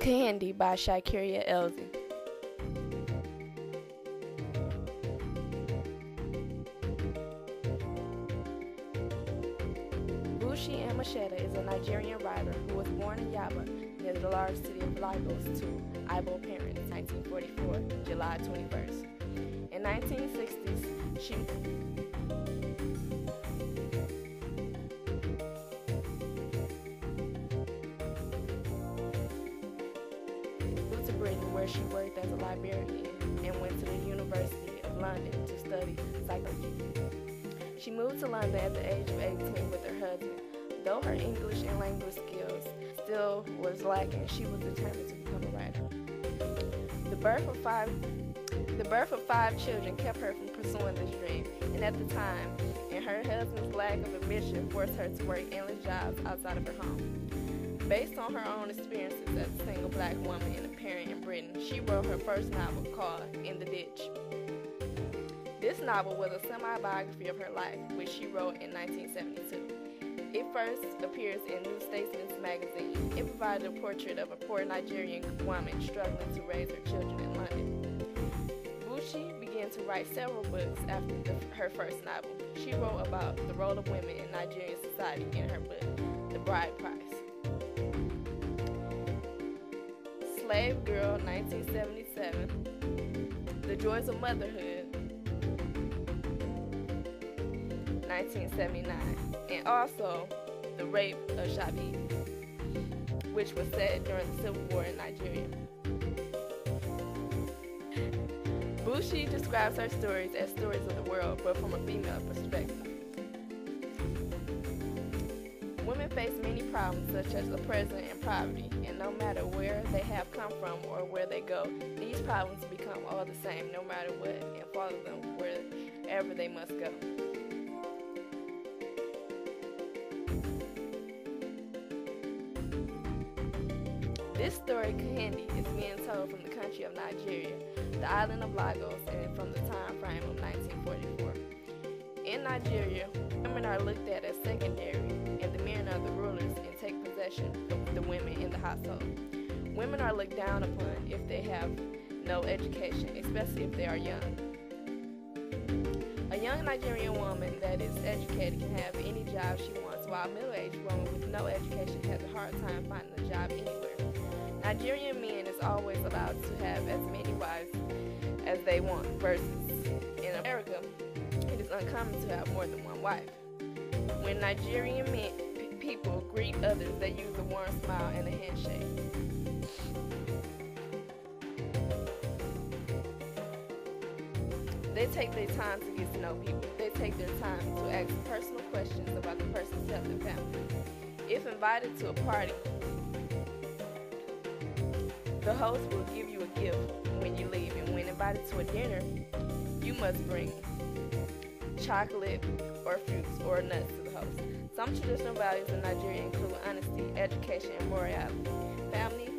Candy by Shakira Elzy. Bushi Amashetta is a Nigerian writer who was born in Yaba, near the large city of Lagos, to Igbo parents, 1944, July 21st. In 1960s, she moved to Britain, where she worked as a librarian and went to the University of London to study psychology. She moved to London at the age of 18 with her husband. Though her English and language skills still was lacking, she was determined to become a writer. The birth of five children kept her from pursuing this dream, and at the time, and her husband's lack of ambition forced her to work endless jobs outside of her home. Based on her own experiences as a single black woman and a parent in Britain, she wrote her first novel called In the Ditch. This novel was a semi-biography of her life, which she wrote in 1972. It first appears in New Statesman's magazine. It provided a portrait of a poor Nigerian woman struggling to raise her children in London. Bushi began to write several books after her first novel. She wrote about the role of women in Nigerian society in her book, The Bride Price. Slave Girl, 1977. The Joys of Motherhood, 1979, and also The Rape of Shabi, which was set during the Civil War in Nigeria. Bushi describes her stories as stories of the world, but from a female perspective. Women face many problems such as oppression and poverty, and no matter where they have come from or where they go, these problems become all the same no matter what and follow them wherever they must go. This story, Candy, is being told from the country of Nigeria, the island of Lagos, and from the time frame of 1944. In Nigeria, women are looked at as secondary, and the men are the rulers and take possession of the women in the household. Women are looked down upon if they have no education, especially if they are young. A young Nigerian woman that is educated can have any job she wants, while a middle-aged woman with no education has a hard time finding a job anywhere. Nigerian men is always allowed to have as many wives as they want, versus in America, it is uncommon to have more than one wife. When Nigerian people greet others, they use a warm smile and a handshake. They take their time to get to know people. They take their time to ask personal questions about the person's health and family. If invited to a party, the host will give you a gift when you leave, and when invited to a dinner, you must bring chocolate or fruits or nuts to the host. Some traditional values in Nigeria include honesty, education, and morality, family,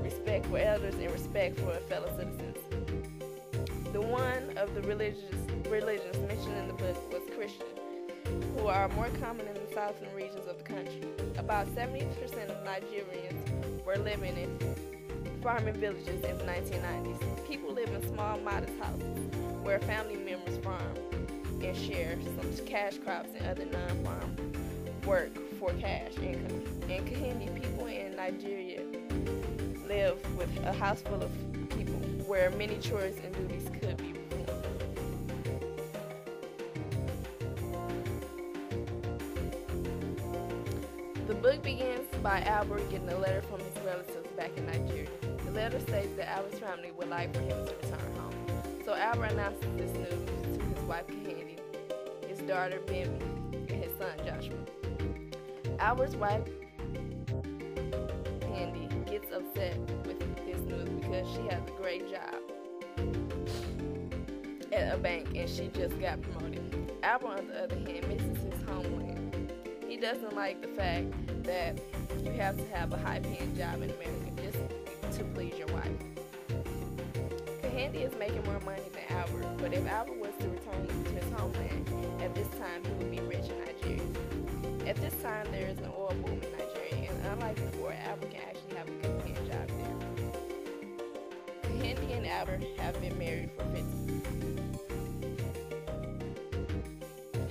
respect for elders, and respect for fellow citizens. The one of the religions mentioned in the book was Christian, who are more common in the southern regions of the country. About 70% of Nigerians were living in farming villages in the 1990s. People live in small, modest houses where family members farm and share some cash crops and other non-farm work for cash income. In Kahindi, people in Nigeria live with a house full of people where many chores and duties could be performed. The book begins by Albert getting a letter from his relatives back in Nigeria. The letter states that Albert's family would like for him to return home. So Albert announces this news to his wife Kahindi, his daughter Bimbi, and his son Joshua. Albert's wife Kahindi gets upset with this news because she has a great job at a bank and she just got promoted. Albert, on the other hand, misses his homeland. He doesn't like the fact that you have to have a high-paying job in America just to please your wife. Kahindi is making more money than Albert, but if Albert was to return to his homeland at this time, he would be rich in Nigeria. At this time, there is an oil boom in Nigeria, and unlike before, Albert can actually have a good paying job there. and Albert have been married for 50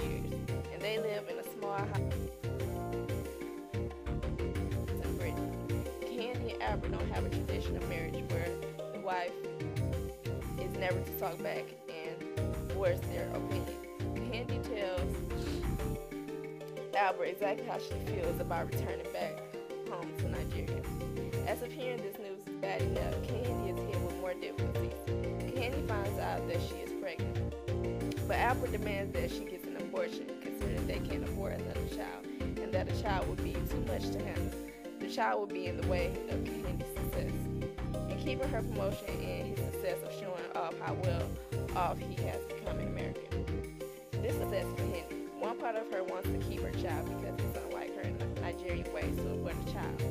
years, and they live in a small house in Britain. Candy and Albert don't have a traditional marriage where the wife is never to talk back and voice their opinion. Candy tells Albert exactly how she feels about returning back home to Nigeria. As of hearing this news is bad enough, Candy is hit with more difficulties. Candy finds out that she is pregnant, but Albert demands that she gets an abortion, considering they can't afford another child, and that a child would be too much to handle. The child would be in the way of Candy's success, and keeping her promotion and his success of showing off how well off he has become in America. This success for Candy. One part of her wants to keep her child because it's unlike her Nigerian ways to abort a child.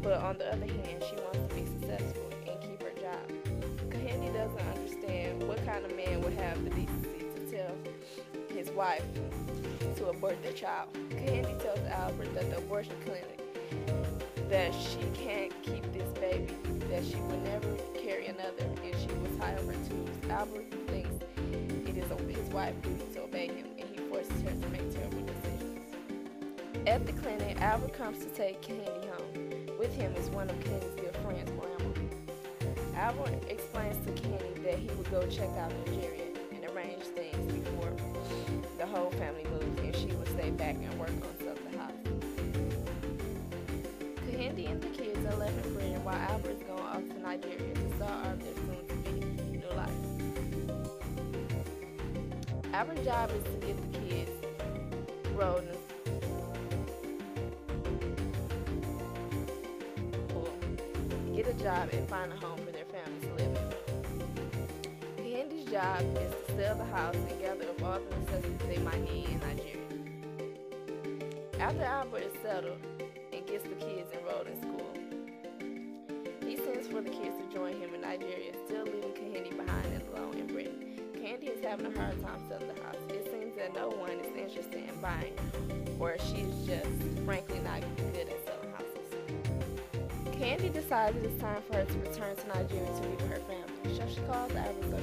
But on the other hand, she wants to be successful and keep her job. Candy doesn't understand what kind of man would have the decency to tell his wife to abort their child. Candy tells Albert that the abortion clinic that she can't keep this baby, that she would never carry another, and she will tie up her tubes. Albert thinks it is his wife's duty to obey him, and he forces her to make terrible decisions. At the clinic, Albert comes to take Candy home. With him is one of Candy's good friends, Moama. Albert explains to Candy that he would go check out Nigeria and arrange things before the whole family moves, and she would stay back and work on stuff at the house. Candy and the kids are left in Britain while Albert is going off to Nigeria to start off their soon-to-be new life. Albert's job is to get the kids enrolled in get a job and find a home for their families to live in. Candy's job is to sell the house and gather up all the necessities they might need in Nigeria. After Albert is settled and gets the kids enrolled in school, he sends for the kids to join him in Nigeria, still leaving Candy behind and alone in Britain. Candy is having a hard time selling the house. It seems that no one is interested in buying, or she's just frankly not good at selling houses. Candy decides it is time for her to return to Nigeria to be with her family. So she calls Albert so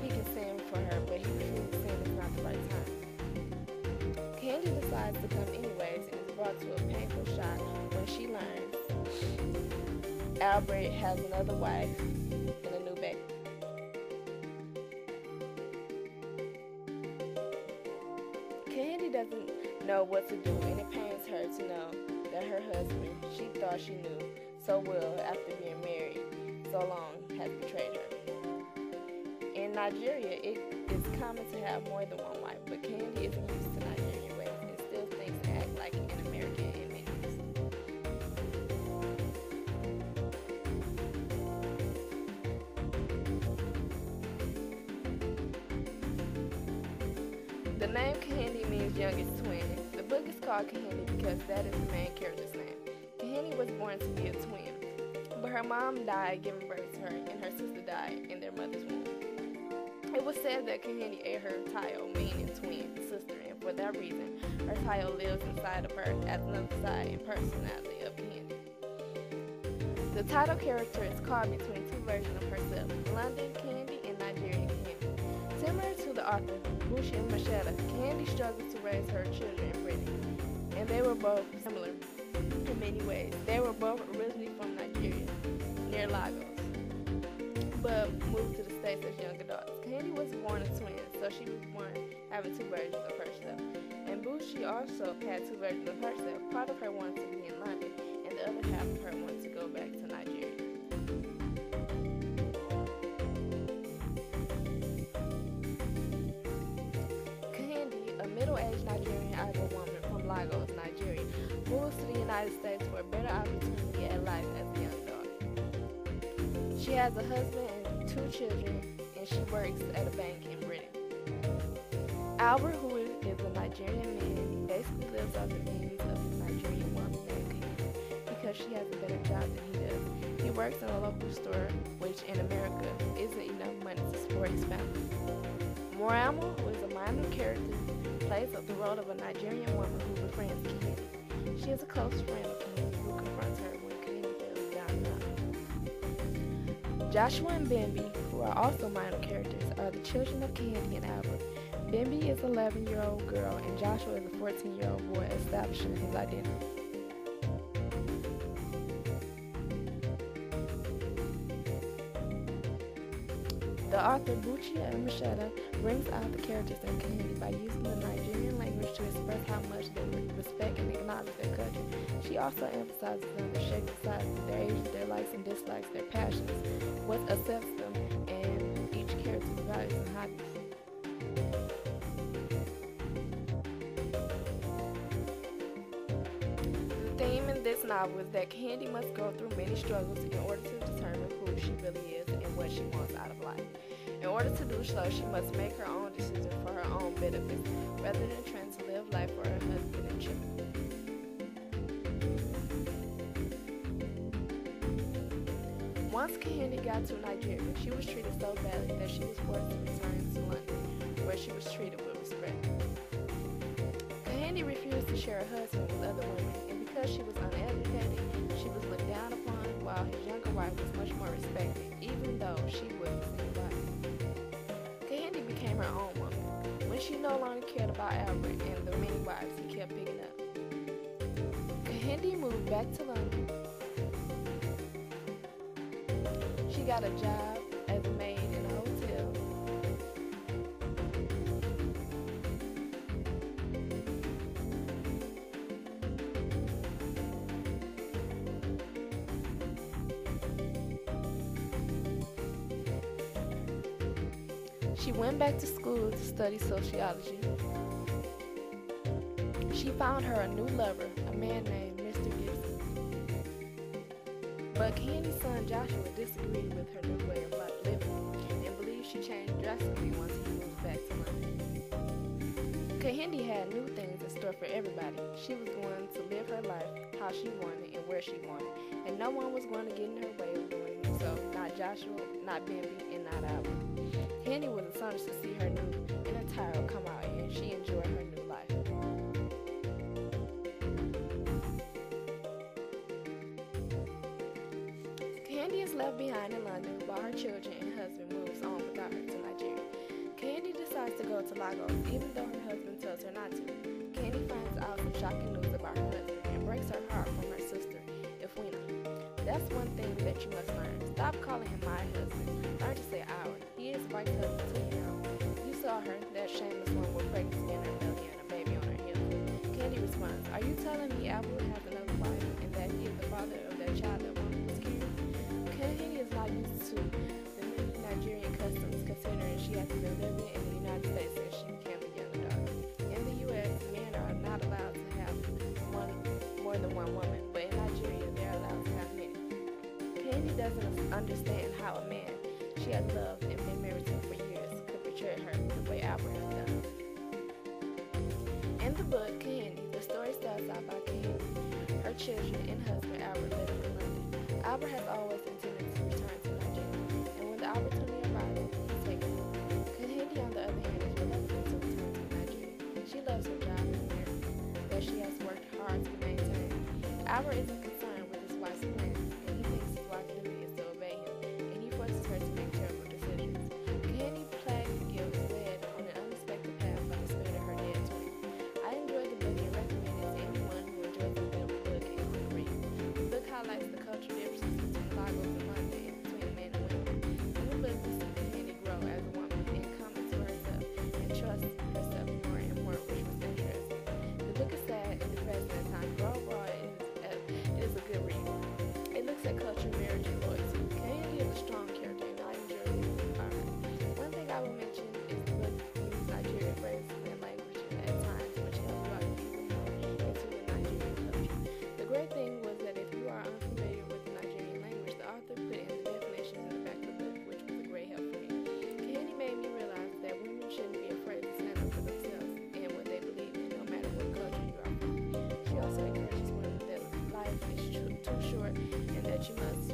he can send for her, but he refuses, saying it's not the right time. Candy decides to come anyways and is brought to a painful shock when she learns Albert has another wife and a new baby. Candy doesn't know what to do, and it pains her to know that her husband she thought she knew so well after being married so long has betrayed her. In Nigeria, it is common to have more than one wife, but Candy isn't used to Nigerian ways and still thinks and acts like an American in many ways. The name Candy means youngest twin. The book is called Candy because that is the main character's name. Candy was born to be a twin, but her mom died giving birth to her, and her sister died in their mother's womb. It was said that Candy ate her child, meaning twin sister, and for that reason, her child lives inside of her as another side and personality of Candy. The title character is called between two versions of herself, London Candy and Nigerian Candy. Similar to the author, Bushi and Machetta, Candy struggled to raise her children in Britain, and they were both similar in many ways. They were both originally from Nigeria, near Lagos, but moved to the States as young adults. Candy was born a twin, so she was born having two versions of herself. And Bushi also had two versions of herself. Part of her wanted to be in London, and the other half of her wanted to go back to Nigeria. Candy, a middle-aged Nigerian idol woman from Lagos, Nigeria, moves to the United States for a better opportunity at life as a young daughter. She has a husband and two children, and she works at a bank in Britain. Albert, who is a Nigerian man, basically lives off the means of his Nigerian woman named Candy because she has a better job than he does. He works in a local store, which in America isn't enough money to support his family. Moramu, who is a minor character, plays the role of a Nigerian woman who befriends Candy. She is a close friend of Candy who confronts her when Candy feels down and out. Joshua and Bambi, who are also minor characters, are the children of Candy and Albert. Bambi is an 11-year-old girl, and Joshua is a 14-year-old boy establishing his identity. The author Buchia and Machetta brings out the characters in Candy by using the Nigerian language to express how much they respect and acknowledge their culture. She also emphasizes on their shapes and sizes, their ages, their likes and dislikes, their passions, what upsets them, and each character's values and hobbies. The theme in this novel is that Candy must go through many struggles in order to determine who she really is and what she wants out of life. In order to do so, she must make her own decisions for her own benefit, rather than trying to live life for her husband and children. Once Candy got to Nigeria, she was treated so badly that she was forced to return to London, where she was treated with respect. Candy refused to share her husband with other women, and because she was uneducated, she was looked down upon, while his younger wife was much more respected, even though she was a single wife. Candy became her own woman, when she no longer cared about Albert and the many wives he kept picking up. Candy moved back to London. She got a job as a maid in a hotel. She went back to school to study sociology. She found her a new lover, a man named Mr. Gibson. But Candy's son Joshua disagreed with her new way of life living and believed she changed drastically once he moved back to London. Candy had new things in store for everybody. She was going to live her life how she wanted and where she wanted, and no one was going to get in her way of doing it. So, not Joshua, not Bambi, and not Albert. Candy was astonished to see her new inner child come out, and she enjoyed her new life. Candy is left behind in London while her children and husband moves on without her to Nigeria. Candy decides to go to Lagos even though her husband tells her not to. Candy finds out some shocking news about her husband and breaks her heart from her sister, Ifwina. That's one thing that you must learn. Stop calling him my husband. Learn to say our. He is white cousin to you. You saw her, that shameless one with pregnancy in her belly and a baby on her hip. Candy responds, are you telling me Albert has another wife and that he is the father of that child that woman was carrying? Candy is not used to the new Nigerian customs, considering she has been living in the United States since she became a young daughter. In the U.S., men are not allowed to have more than one woman, but in Nigeria, they're allowed to have many. Candy doesn't understand how a man she had loved and been married to for years could betray her the way Albert had done. In the book, Candy, the story starts out by Candy, her children, and husband Albert living in London. Albert has always intended to return to Nigeria, and when the opportunity arises, he takes it. Candy, on the other hand, is reluctant to return to Nigeria. She loves her job and marriage that she has worked hard to maintain. Albert isn't concerned with his wife's plans, and he thinks his wife's duty is to obey him, and he forces her to make terrible decisions. Candy plays guilt led on an unexpected path by the spirit of her dead twin. I enjoyed the book and recommend it to anyone who enjoys a good book and quick read. The book highlights the cultural differences between Lagos and London and between men and women. In the book, we see Candy grow as a woman and come into herself and trust herself more and more, which was interesting. The book is sad and depressing at times, but overall it is a good read. It looks at culture, marriage, and loyalty. Candy is a strong character, and I enjoy reading about her. One thing I will mention is the book uses Nigerian phrases and language at times, which helps draw people more into the Nigerian culture. The great thing was that if you are unfamiliar with the Nigerian language, the author put in the definitions in the back of the book, which was a great help for me. Candy made me realize that women shouldn't be afraid to stand up for themselves and what they believe in, no matter what culture you are from. She also encourages women that life is too short and that you must